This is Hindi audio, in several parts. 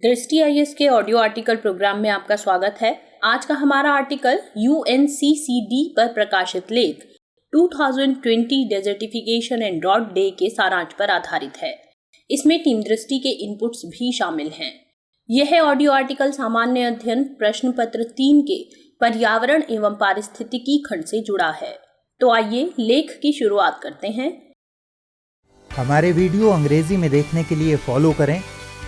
दृष्टि आईएएस के ऑडियो आर्टिकल प्रोग्राम में आपका स्वागत है। आज का हमारा आर्टिकल UNCCD पर प्रकाशित लेख 2020 डेजर्टिफिकेशन एंड ड्रॉट डे के सारांश पर आधारित है। इसमें टीम दृष्टि के इनपुट्स भी शामिल हैं। यह ऑडियो आर्टिकल सामान्य अध्ययन प्रश्न पत्र 3 के पर्यावरण एवं पारिस्थितिकी खंड से जुड़ा है। तो आइए लेख की शुरुआत करते हैं। हमारे वीडियो अंग्रेजी में देखने के लिए फॉलो करें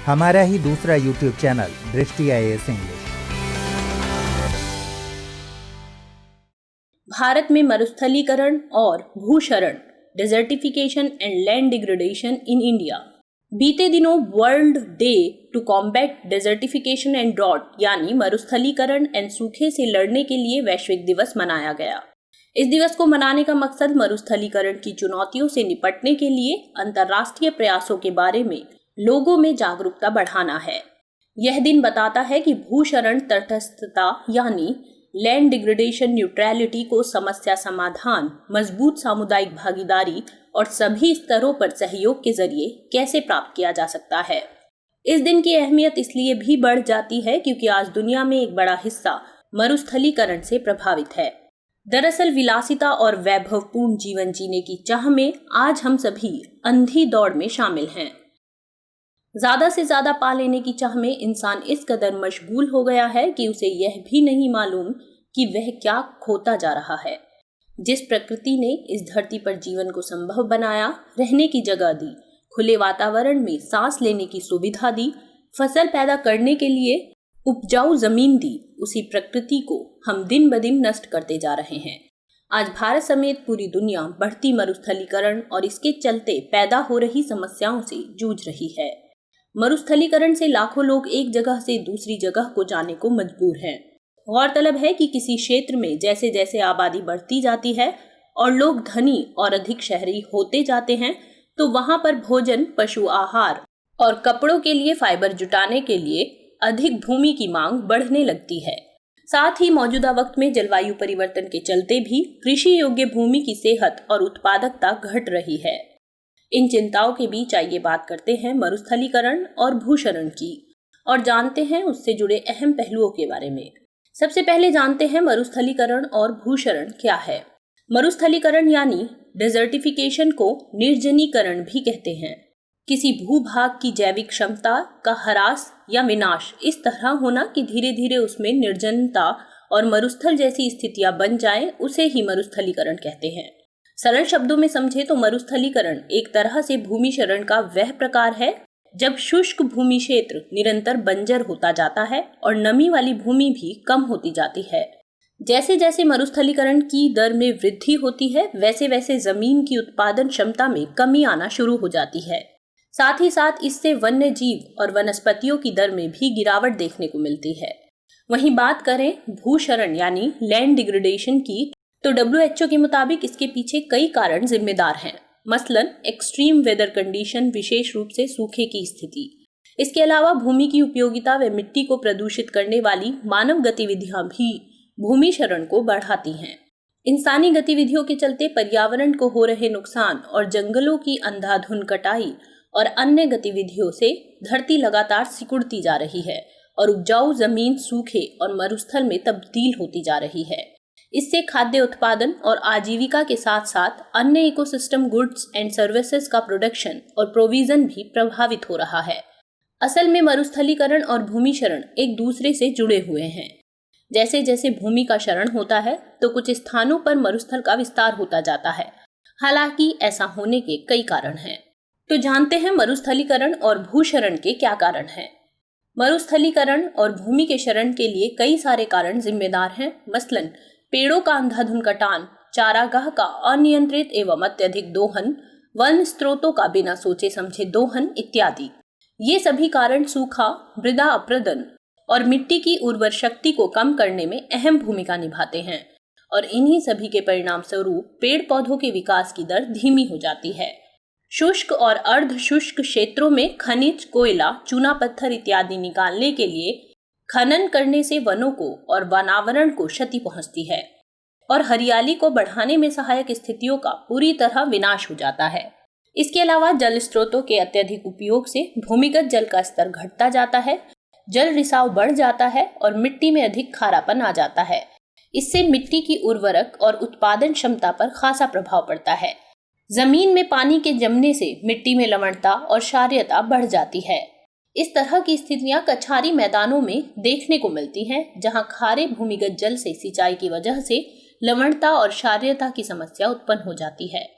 हमारा ही दूसरा YouTube channel Drishti IAS English. भारत में मरुस्थलीकरण और भूक्षरण desertification and land degradation in India. बीते दिनों world day to combat desertification and drought यानी मरुस्थलीकरण एंड सूखे से लड़ने के लिए वैश्विक दिवस मनाया गया। इस दिवस को मनाने का मकसद मरुस्थलीकरण की चुनौतियों से निपटने के लिए अंतर्राष्ट्रीय प्रयासों के बारे में लोगों में जागरूकता बढ़ाना है। यह दिन बताता है कि भूक्षरण तटस्थता यानी लैंड डिग्रेडेशन न्यूट्रलिटी को समस्या समाधान, मजबूत सामुदायिक भागीदारी और सभी स्तरों पर सहयोग के जरिए कैसे प्राप्त किया जा सकता है। इस दिन की अहमियत इसलिए भी बढ़ जाती है क्योंकि आज दुनिया में एक बड़ा हिस्सा मरुस्थलीकरण से प्रभावित है। दरअसल विलासिता और वैभवपूर्ण जीवन जीने की चाह में आज हम सभी अंधी दौड़ में शामिल हैं। ज्यादा से ज्यादा पा लेने की चाह में इंसान इस कदर मशगूल हो गया है कि उसे यह भी नहीं मालूम कि वह क्या खोता जा रहा है। जिस प्रकृति ने इस धरती पर जीवन को संभव बनाया, रहने की जगह दी, खुले वातावरण में सांस लेने की सुविधा दी, फसल पैदा करने के लिए उपजाऊ जमीन दी, उसी प्रकृति को हम दिन ब दिन नष्ट करते जा रहे हैं। आज भारत समेत पूरी दुनिया बढ़ती मरुस्थलीकरण और इसके चलते पैदा हो रही समस्याओं से जूझ रही है। मरुस्थलीकरण से लाखों लोग एक जगह से दूसरी जगह को जाने को मजबूर हैं। गौरतलब है कि किसी क्षेत्र में जैसे जैसे आबादी बढ़ती जाती है और लोग धनी और अधिक शहरी होते जाते हैं, तो वहां पर भोजन, पशु आहार और कपड़ों के लिए फाइबर जुटाने के लिए अधिक भूमि की मांग बढ़ने लगती है। साथ ही मौजूदा वक्त में जलवायु परिवर्तन के चलते भी कृषि योग्य भूमि की सेहत और उत्पादकता घट रही है। इन चिंताओं के बीच आइए बात करते हैं मरुस्थलीकरण और भूक्षरण की और जानते हैं उससे जुड़े अहम पहलुओं के बारे में। सबसे पहले जानते हैं मरुस्थलीकरण और भूक्षरण क्या है। मरुस्थलीकरण यानी डेजर्टिफिकेशन को निर्जनीकरण भी कहते हैं। किसी भूभाग की जैविक क्षमता का ह्रास या विनाश इस तरह होना कि धीरे धीरे उसमें निर्जनता और मरुस्थल जैसी स्थितियां बन जाएं, उसे ही मरुस्थलीकरण कहते हैं। सरल शब्दों में समझे तो मरुस्थलीकरण एक तरह से भूमि क्षरण का वह प्रकार है जब शुष्क भूमि क्षेत्र निरंतर बंजर होता जाता है और नमी वाली भूमि भी कम होती जाती है। जैसे जैसे मरुस्थलीकरण की दर में वृद्धि होती है, वैसे वैसे जमीन की उत्पादन क्षमता में कमी आना शुरू हो जाती है। साथ ही साथ इससे वन्य जीव और वनस्पतियों की दर में भी गिरावट देखने को मिलती है। वहीं बात करें भूक्षरण यानी लैंड डिग्रेडेशन की, तो WHO के मुताबिक इसके पीछे कई कारण जिम्मेदार हैं। मसलन एक्सट्रीम वेदर कंडीशन, विशेष रूप से सूखे की स्थिति। इसके अलावा भूमि की उपयोगिता व मिट्टी को प्रदूषित करने वाली मानव गतिविधियां भी भूमि क्षरण को बढ़ाती हैं। इंसानी गतिविधियों के चलते पर्यावरण को हो रहे नुकसान और जंगलों की अंधाधुंध कटाई और अन्य गतिविधियों से धरती लगातार सिकुड़ती जा रही है और उपजाऊ जमीन सूखे और मरुस्थल में तब्दील होती जा रही है। इससे खाद्य उत्पादन और आजीविका के साथ साथ अन्य इकोसिस्टम गुड्स एंड सर्विसेज का प्रोडक्शन और प्रोविजन भी प्रभावित हो रहा है। असल में मरुस्थलीकरण और भूमि क्षरण एक दूसरे से जुड़े हुए हैं। जैसे जैसे भूमि का क्षरण होता है तो कुछ स्थानों पर मरुस्थल का विस्तार होता जाता है। हालांकि ऐसा होने के कई कारण हैं। तो जानते हैं मरुस्थलीकरण और भूक्षरण के क्या कारण हैं। मरुस्थलीकरण और भूमि के क्षरण के लिए कई सारे कारण जिम्मेदार हैं। मसलन पेड़ों का अंधाधुंध कटान, चारागाह का अनियंत्रित एवं अत्यधिक दोहन, वन स्रोतों का बिना सोचे समझे दोहन इत्यादि। ये सभी कारण सूखा, मृदा अपरदन और मिट्टी की उर्वर शक्ति को कम करने में अहम भूमिका निभाते हैं और इन्हीं सभी के परिणाम स्वरूप पेड़ पौधों के विकास की दर धीमी हो जाती है। शुष्क और अर्ध शुष्क क्षेत्रों में खनिज, कोयला, चूना पत्थर इत्यादि निकालने के लिए खनन करने से वनों को और वनावरण को क्षति पहुंचती है और हरियाली को बढ़ाने में सहायक स्थितियों का पूरी तरह विनाश हो जाता है। इसके अलावा जल स्रोतों के अत्यधिक उपयोग से भूमिगत जल का स्तर घटता जाता है जल रिसाव बढ़ जाता है और मिट्टी में अधिक खारापन आ जाता है। इससे मिट्टी की उर्वरक और उत्पादन क्षमता पर खासा प्रभाव पड़ता है। जमीन में पानी के जमने से मिट्टी में लवणता और क्षारीयता बढ़ जाती है। इस तरह की स्थितियां कछारी मैदानों में देखने को मिलती हैं, जहां खारे भूमिगत जल से सिंचाई की वजह से लवणता और क्षारीयता की समस्या उत्पन्न हो जाती है।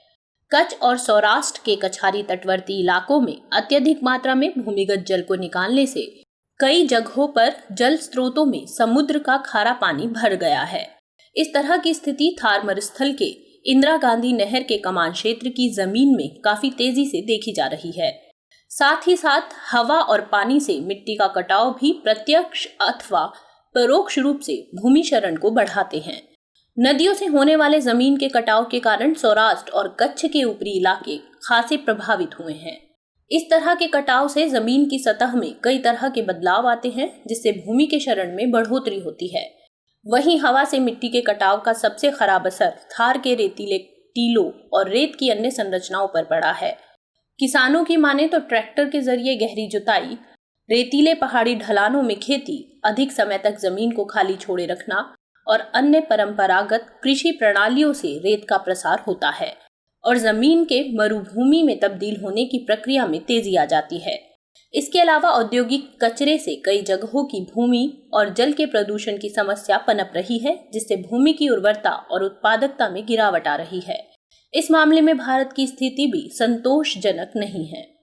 कच्छ और सौराष्ट्र के कछारी तटवर्ती इलाकों में अत्यधिक मात्रा में भूमिगत जल को निकालने से कई जगहों पर जल स्रोतों में समुद्र का खारा पानी भर गया है। इस तरह की स्थिति थार मरुस्थल के इंदिरा गांधी नहर के कमान क्षेत्र की जमीन में काफी तेजी से देखी जा रही है। साथ ही साथ हवा और पानी से मिट्टी का कटाव भी प्रत्यक्ष अथवा परोक्ष रूप से भूमि क्षरण को बढ़ाते हैं। नदियों से होने वाले जमीन के कटाव के कारण सौराष्ट्र और कच्छ के ऊपरी इलाके खासे प्रभावित हुए हैं। इस तरह के कटाव से जमीन की सतह में कई तरह के बदलाव आते हैं, जिससे भूमि के क्षरण में बढ़ोतरी होती है। वहीं हवा से मिट्टी के कटाव का सबसे खराब असर थार के रेतीले टीलों और रेत की अन्य संरचनाओं पर पड़ा है। किसानों की माने तो ट्रैक्टर के जरिए गहरी जुताई, रेतीले पहाड़ी ढलानों में खेती, अधिक समय तक जमीन को खाली छोड़े रखना और अन्य परंपरागत कृषि प्रणालियों से रेत का प्रसार होता है और जमीन के मरुभूमि में तब्दील होने की प्रक्रिया में तेजी आ जाती है। इसके अलावा औद्योगिक कचरे से कई जगहों की भूमि और जल के प्रदूषण की समस्या पनप रही है, जिससे भूमि की उर्वरता और उत्पादकता में गिरावट आ रही है। इस मामले में भारत की स्थिति भी संतोषजनक नहीं है।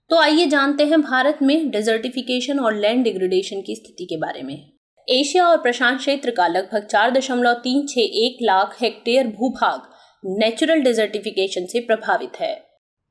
तो आइए जानते हैं भारत में डेजर्टिफिकेशन और लैंड डिग्रेडेशन की स्थिति के बारे में। एशिया और प्रशांत क्षेत्र का लगभग 4.361 लाख हेक्टेयर भूभाग नेचुरल डेजर्टिफिकेशन से प्रभावित है।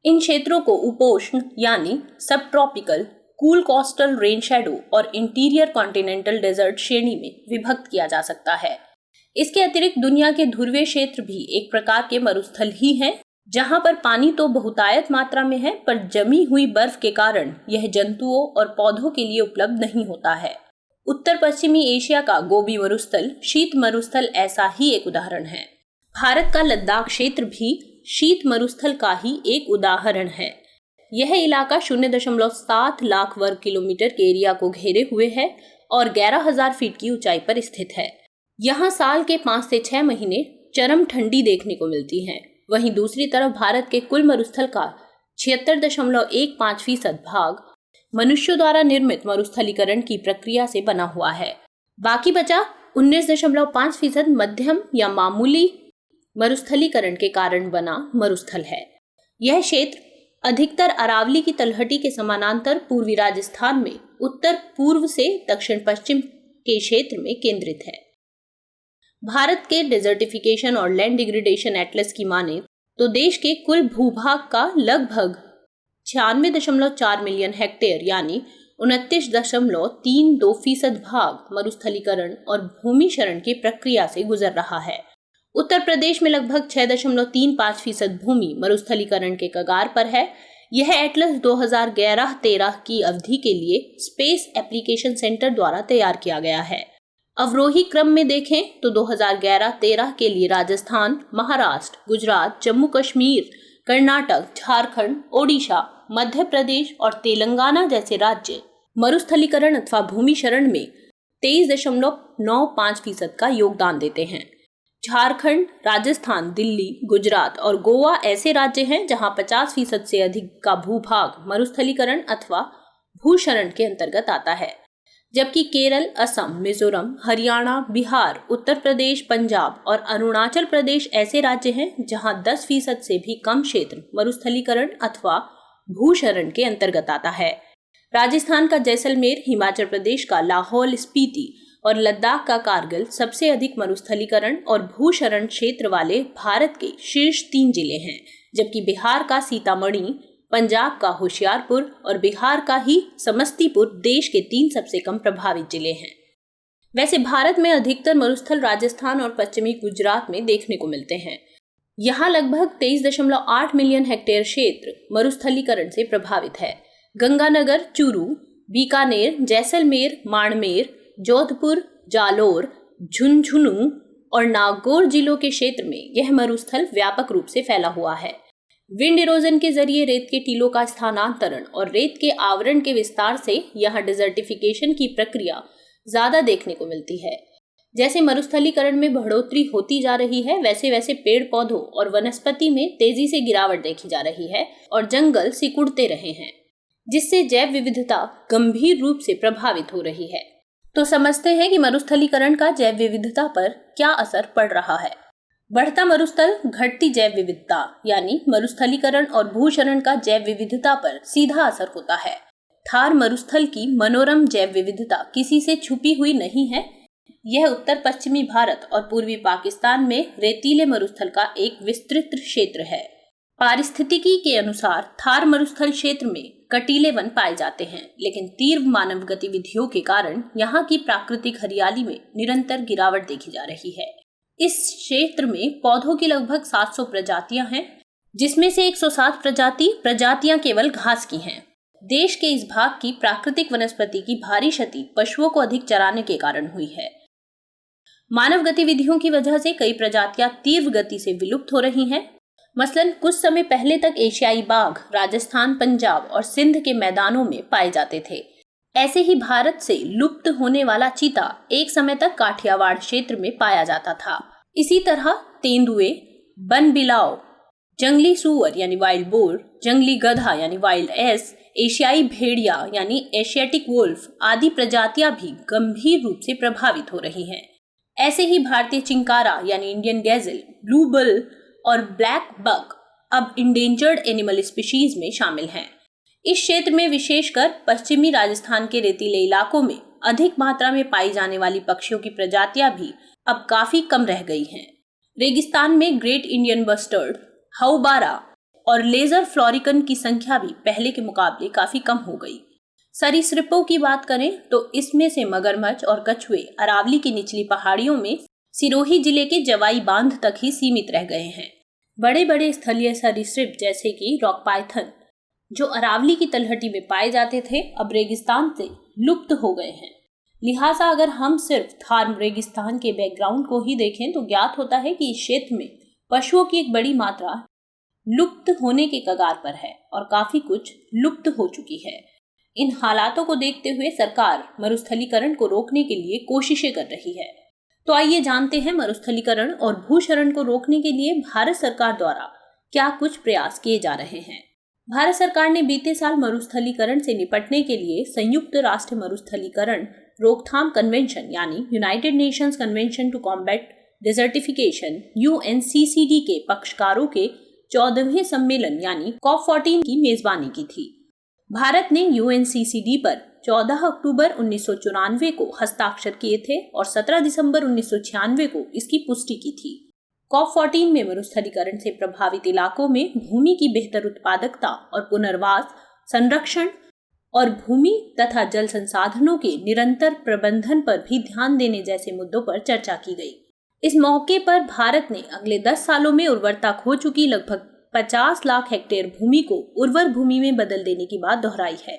इन क्षेत्रों को उपोष्ण यानी सब tropical, cool coastal rain shadow और इंटीरियर कॉन्टिनेंटल डेजर्ट श्रेणी में विभक्त किया जा सकता है। इसके अतिरिक्त दुनिया के ध्रुवीय क्षेत्र भी एक प्रकार के मरुस्थल ही हैं, जहां पर पानी तो बहुतायत मात्रा में है, पर जमी हुई बर्फ के कारण यह जंतुओं और पौधों के लिए उपलब्ध नहीं होता है। उत्तर पश्चिमी एशिया का गोबी मरुस्थल, शीत मरुस्थल ऐसा ही एक उदाहरण है। भारत का लद्दाख क्षेत्र भी शीत मरुस्थल का ही एक उदाहरण है। यह इलाका 0.7 लाख वर्ग किलोमीटर के एरिया को घेरे हुए है और 11,000 फीट की ऊंचाई पर स्थित है। यहाँ साल के 5 से 6 महीने चरम ठंडी देखने को मिलती है। वहीं दूसरी तरफ भारत के कुल मरुस्थल का 76.15% भाग मनुष्यों द्वारा निर्मित मरुस्थलीकरण की प्रक्रिया से बना हुआ है। बाकी बचा 19.5% मध्यम या मामूली मरुस्थलीकरण के कारण बना मरुस्थल है। यह क्षेत्र अधिकतर अरावली की तलहटी के समानांतर पूर्वी राजस्थान में उत्तर पूर्व से दक्षिण पश्चिम के क्षेत्र में केंद्रित है। भारत के डेजर्टिफिकेशन और लैंड डिग्रेडेशन एटलस की माने तो देश के कुल भूभाग का लगभग 96.4 मिलियन हेक्टेयर यानी 29.32% भाग मरुस्थलीकरण और भूमि क्षरण की प्रक्रिया से गुजर रहा है। उत्तर प्रदेश में लगभग 6.35% भूमि मरुस्थलीकरण के कगार पर है। यह एटलस 2011-13 की अवधि के लिए स्पेस एप्लीकेशन सेंटर द्वारा तैयार किया गया है। अवरोही क्रम में देखें तो 2011-13 के लिए राजस्थान, महाराष्ट्र, गुजरात, जम्मू कश्मीर, कर्नाटक, झारखंड, ओडिशा, मध्य प्रदेश और तेलंगाना जैसे राज्य मरुस्थलीकरण अथवा भूमि क्षरण में 23.95% का योगदान देते हैं। झारखंड, राजस्थान, दिल्ली, गुजरात और गोवा ऐसे राज्य हैं जहां 50% से अधिक का भूभाग मरुस्थलीकरण अथवा भूक्षरण के अंतर्गत आता है, जबकि केरल, असम, मिजोरम, हरियाणा, बिहार, उत्तर प्रदेश, पंजाब और अरुणाचल प्रदेश ऐसे राज्य हैं जहां 10% से भी कम क्षेत्र मरुस्थलीकरण अथवा भूक्षरण के अंतर्गत आता है। राजस्थान का जैसलमेर, हिमाचल प्रदेश का लाहौल स्पीति और लद्दाख का कारगिल सबसे अधिक मरुस्थलीकरण और भूक्षरण क्षेत्र वाले भारत के शीर्ष 3 जिले हैं, जबकि बिहार का सीतामढ़ी, पंजाब का होशियारपुर और बिहार का ही समस्तीपुर देश के 3 सबसे कम प्रभावित जिले हैं। वैसे भारत में अधिकतर मरुस्थल राजस्थान और पश्चिमी गुजरात में देखने को मिलते हैं। यहाँ लगभग 23.8 मिलियन हेक्टेयर क्षेत्र मरुस्थलीकरण से प्रभावित है। गंगानगर, चूरू, बीकानेर, जैसलमेर, बाड़मेर, जोधपुर, जालोर, झुंझुनू और नागौर जिलों के क्षेत्र में यह मरुस्थल व्यापक रूप से फैला हुआ है। विंड इरोजन के जरिए रेत के टीलों का स्थानांतरण और रेत के आवरण के विस्तार से यहाँ डिजर्टिफिकेशन की प्रक्रिया ज्यादा देखने को मिलती है। जैसे मरुस्थलीकरण में बढ़ोतरी होती जा रही है, वैसे वैसे पेड़ पौधों और वनस्पति में तेजी से गिरावट देखी जा रही है और जंगल सिकुड़ते रहे हैं, जिससे जैव विविधता गंभीर रूप से प्रभावित हो रही है। तो समझते हैं कि मरुस्थलीकरण का जैव विविधता पर क्या असर पड़ रहा है। बढ़ता मरुस्थल, घटती जैव विविधता, यानी मरुस्थलीकरण और भूक्षरण का जैव विविधता पर सीधा असर होता है। थार मरुस्थल की मनोरम जैव विविधता किसी से छुपी हुई नहीं है। यह उत्तर पश्चिमी भारत और पूर्वी पाकिस्तान में रेतीले मरुस्थल का एक विस्तृत क्षेत्र है। पारिस्थितिकी के अनुसार थार मरुस्थल क्षेत्र में कटीले वन पाए जाते हैं, लेकिन तीव्र मानव गतिविधियों के कारण यहाँ की प्राकृतिक हरियाली में निरंतर गिरावट देखी जा रही है। इस क्षेत्र में पौधों की लगभग 700 प्रजातियां हैं, जिसमें से 107 प्रजातियां केवल घास की हैं। देश के इस भाग की प्राकृतिक वनस्पति की भारी क्षति पशुओं को अधिक चराने के कारण हुई है। मानव गतिविधियों की वजह से कई प्रजातियां तीव्र गति से विलुप्त हो रही हैं। मसलन कुछ समय पहले तक एशियाई बाघ राजस्थान, पंजाब और सिंध के मैदानों में पाए जाते थे। ऐसे ही भारत से लुप्त होने वाला चीता एक समय तक काठियावाड़ क्षेत्र में पाया जाता था। इसी तरह तेंदुए, बनबिलाव, जंगली सूअर यानी वाइल्ड बोर, जंगली गधा यानी वाइल्ड एस, एशियाई भेड़िया यानी एशियाटिक वुल्फ आदि प्रजातियां भी गंभीर रूप से प्रभावित हो रही हैं। ऐसे ही भारतीय चिंकारा यानी इंडियन गैज़ल, ब्लू बुल और ब्लैक बक अब इंडेंजर्ड एनिमल स्पीशीज में शामिल हैं। इस क्षेत्र में विशेषकर पश्चिमी राजस्थान के रेतीले इलाकों में अधिक मात्रा में पाई जाने वाली पक्षियों की प्रजातियां भी अब काफी कम रह गई हैं। रेगिस्तान में ग्रेट इंडियन बस्टर्ड, हाउबारा और लेजर फ्लोरिकन की संख्या भी पहले के मुकाबले काफी कम हो गई। सरीसृपों की बात करें तो इसमें से मगरमच्छ और कछुए अरावली की निचली पहाड़ियों में सिरोही जिले के जवाई बांध तक ही सीमित रह गए हैं। बड़े बड़े स्थलीय सरीसृप जैसे कि रॉक पाइथन, जो अरावली की तलहटी में पाए जाते थे, अब रेगिस्तान से लुप्त हो गए हैं। लिहाजा अगर हम सिर्फ थार रेगिस्तान के बैकग्राउंड को ही देखें तो ज्ञात होता है कि इस क्षेत्र में पशुओं की एक बड़ी मात्रा लुप्त होने के कगार पर है और काफी कुछ लुप्त हो चुकी है। इन हालातों को देखते हुए सरकार मरुस्थलीकरण को रोकने के लिए कोशिशें कर रही है। तो आइए जानते हैं मरुस्थलीकरण और भूक्षरण को रोकने के लिए भारत सरकार द्वारा क्या कुछ प्रयास किए जा रहे हैं। भारत सरकार ने बीते साल मरुस्थलीकरण से निपटने के लिए संयुक्त राष्ट्र मरुस्थलीकरण रोकथाम कन्वेंशन यानी United Nations convention to combat desertification UNCCD के पक्षकारों के 14वें सम्मेलन यानी COP14 की मेजबानी की थी। भारत ने UNCCD पर 14 अक्टूबर 1994 को हस्ताक्षर किए थे और 17 दिसंबर 1996 को इसकी पुष्टि की थी। COP14 में मरुस्थलीकरण से प्रभावित इलाकों में भूमि की बेहतर उत्पादकता और पुनर्वास, संरक्षण और भूमि तथा जल संसाधनों के निरंतर प्रबंधन पर भी ध्यान देने जैसे मुद्दों पर चर्चा की गई। इस मौके पर भारत ने अगले 10 सालों में उर्वरता खो चुकी लगभग 50 लाख हेक्टेयर भूमि को उर्वर भूमि में बदल देने की बात दोहराई है।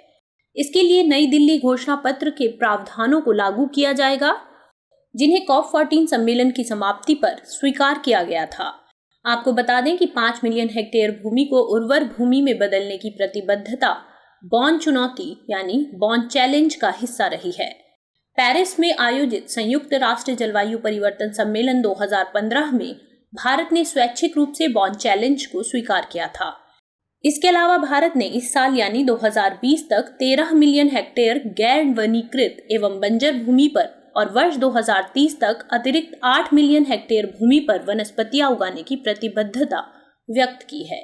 इसके लिए नई दिल्ली घोषणा पत्र के प्रावधानों को लागू किया जाएगा, जिन्हें COP14 सम्मेलन की समाप्ति पर स्वीकार किया गया था। आपको बता दें कि 5 मिलियन हेक्टेयर भूमि को उर्वर भूमि में बदलने की प्रतिबद्धता बॉन चुनौती यानी बॉन चैलेंज का हिस्सा रही है। पेरिस में आयोजित संयुक्त राष्ट्र जलवायु परिवर्तन सम्मेलन 2015 में भारत ने स्वैच्छिक रूप से बॉन चैलेंज को स्वीकार किया था। इसके अलावा भारत ने इस साल यानी 2020 तक 13 मिलियन हेक्टेयर गैर वनीकृत एवं बंजर भूमि पर और वर्ष 2030 तक अतिरिक्त 8 मिलियन हेक्टेयर भूमि पर वनस्पतियां उगाने की प्रतिबद्धता व्यक्त की है।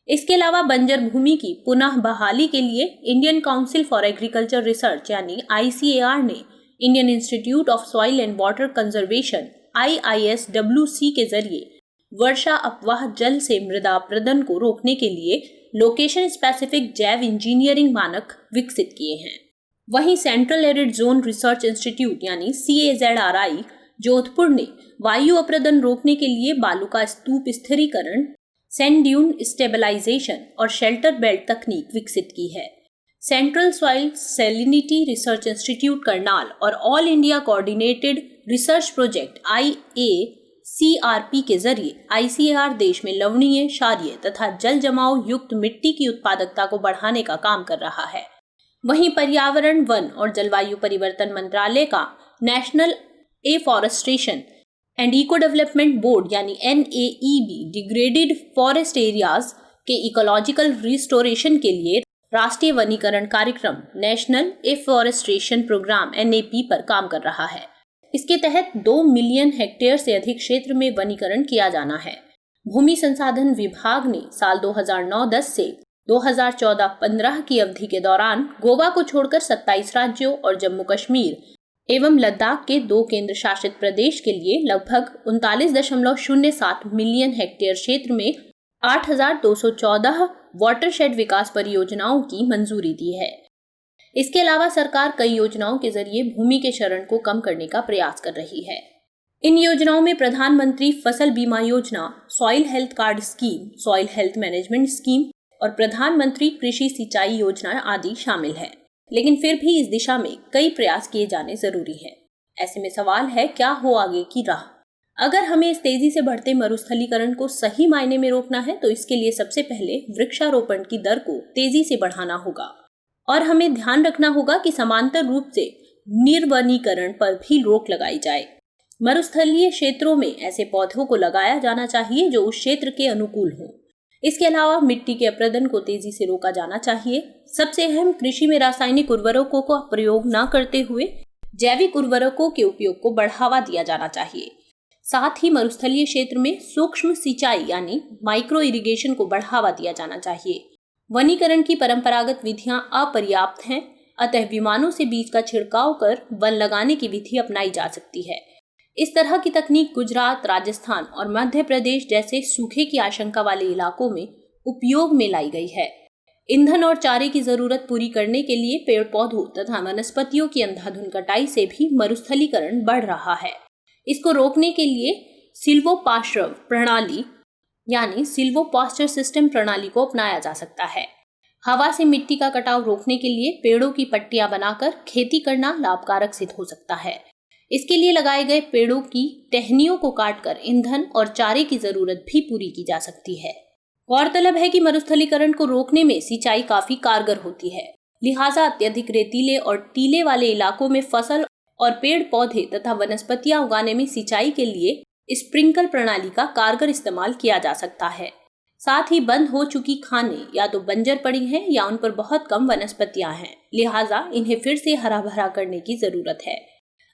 इसके अलावा बंजर भूमि की पुनः बहाली के लिए Indian council for agriculture research यानी ICAR ने Indian institute of soil and water conservation IISWC के जरिए वर्षा अपवाह जल से मृदा अपरदन को रोकने के लिए लोकेशन स्पेसिफिक जैव इंजीनियरिंग मानक विकसित किए हैं। वहीं central arid zone research institute यानी CAZRI जोधपुर ने वायु अपरदन रोकने के लिए बालू का स्तूप स्थिरीकरण, सैंड ड्यून स्टेबलाइजेशन और शेल्टर बेल्ट तकनीक विकसित की है। Central soil salinity research institute Karnal और all India coordinated research project IACRP CRP के जरिए ICAR देश में लवणीय, क्षारीय तथा जल जमाव युक्त मिट्टी की उत्पादकता को बढ़ाने का काम कर रहा है। वहीं पर्यावरण, वन और जलवायु परिवर्तन मंत्रालय का national afforestation and eco development board यानी NAEB डिग्रेडेड फॉरेस्ट एरियाज के इकोलॉजिकल रिस्टोरेशन के लिए राष्ट्रीय वनीकरण कार्यक्रम नेशनल एफॉरेस्टेशन प्रोग्राम NAP पर काम कर रहा है। इसके तहत 2 मिलियन हेक्टेयर से अधिक क्षेत्र में वनीकरण किया जाना है। भूमि संसाधन विभाग ने साल 2009-10 से 2014-15 की अवधि के दौरान गोवा को छोड़कर 27 राज्यों और जम्मू कश्मीर एवं लद्दाख के 2 केंद्र शासित प्रदेश के लिए लगभग 39.07 मिलियन हेक्टेयर क्षेत्र में 8,214 वाटरशेड विकास परियोजनाओं की मंजूरी दी है। इसके अलावा सरकार कई योजनाओं के जरिए भूमि के क्षरण को कम करने का प्रयास कर रही है। इन योजनाओं में प्रधानमंत्री फसल बीमा योजना, soil health card scheme, soil health management scheme और प्रधानमंत्री कृषि सिंचाई योजना आदि शामिल है। लेकिन फिर भी इस दिशा में कई प्रयास किए जाने जरूरी है। ऐसे में सवाल है, क्या हो आगे की राह? अगर हमें इस तेजी से बढ़ते मरुस्थलीकरण को सही मायने में रोकना है तो इसके लिए सबसे पहले वृक्षारोपण की दर को तेजी से बढ़ाना होगा और हमें ध्यान रखना होगा कि समांतर रूप से निर्वनीकरण पर भी रोक लगाई जाए। मरुस्थलीय क्षेत्रों में ऐसे पौधों को लगाया जाना चाहिए जो उस क्षेत्र के अनुकूल हो। इसके अलावा मिट्टी के अपरदन को तेजी से रोका जाना चाहिए। सबसे अहम, कृषि में रासायनिक उर्वरकों का प्रयोग न करते हुए जैविक उर्वरकों के उपयोग को बढ़ावा दिया जाना चाहिए। साथ ही मरुस्थलीय क्षेत्र में सूक्ष्म सिंचाई यानी माइक्रो इरिगेशन को बढ़ावा दिया जाना चाहिए। वनीकरण की परंपरागत विधियां अपर्याप्त हैं, अतः विमानों से बीज का छिड़काव कर वन लगाने की विधि अपनाई जा सकती है। इस तरह की तकनीक गुजरात, राजस्थान और मध्य प्रदेश जैसे सूखे की आशंका वाले इलाकों में उपयोग में लाई गई है। ईंधन और चारे की जरूरत पूरी करने के लिए पेड़ पौधों तथा वनस्पतियों की अंधाधुंध कटाई से भी मरुस्थलीकरण बढ़ रहा है। इसको रोकने के लिए सिल्वोपाश्रव प्रणाली यानी सिल्वोपास्चर सिस्टम प्रणाली को अपनाया जा सकता है। हवा से मिट्टी का कटाव रोकने के लिए पेड़ों की पट्टियां बनाकर खेती करना लाभकारक सिद्ध हो सकता है। इसके लिए लगाए गए पेड़ों की टहनियों को काटकर ईंधन और चारे की जरूरत भी पूरी की जा सकती है। गौरतलब है कि मरुस्थलीकरण को रोकने में सिंचाई काफी कारगर होती है, लिहाजा अत्यधिक रेतीले और टीले वाले इलाकों में फसल और पेड़ पौधे तथा वनस्पतियां उगाने में सिंचाई के लिए स्प्रिंकल प्रणाली का कारगर इस्तेमाल किया जा सकता है। साथ ही बंद हो चुकी खानें या तो बंजर पड़ी हैं या उन पर बहुत कम वनस्पतियां हैं, लिहाजा इन्हें फिर से हरा भरा करने की जरूरत है।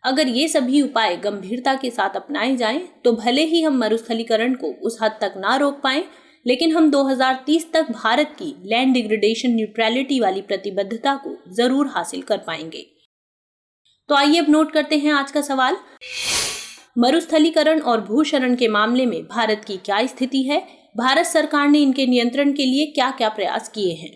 अगर ये सभी उपाय गंभीरता के साथ अपनाए जाएं तो भले ही हम मरुस्थलीकरण को उस हद तक ना रोक पाएं, लेकिन हम 2030 तक भारत की लैंड डिग्रेडेशन न्यूट्रलिटी वाली प्रतिबद्धता को जरूर हासिल कर पाएंगे। तो आइए अब नोट करते हैं आज का सवाल। मरुस्थलीकरण और भूक्षरण के मामले में भारत की क्या स्थिति है? भारत सरकार ने इनके नियंत्रण के लिए क्या क्या प्रयास किए हैं?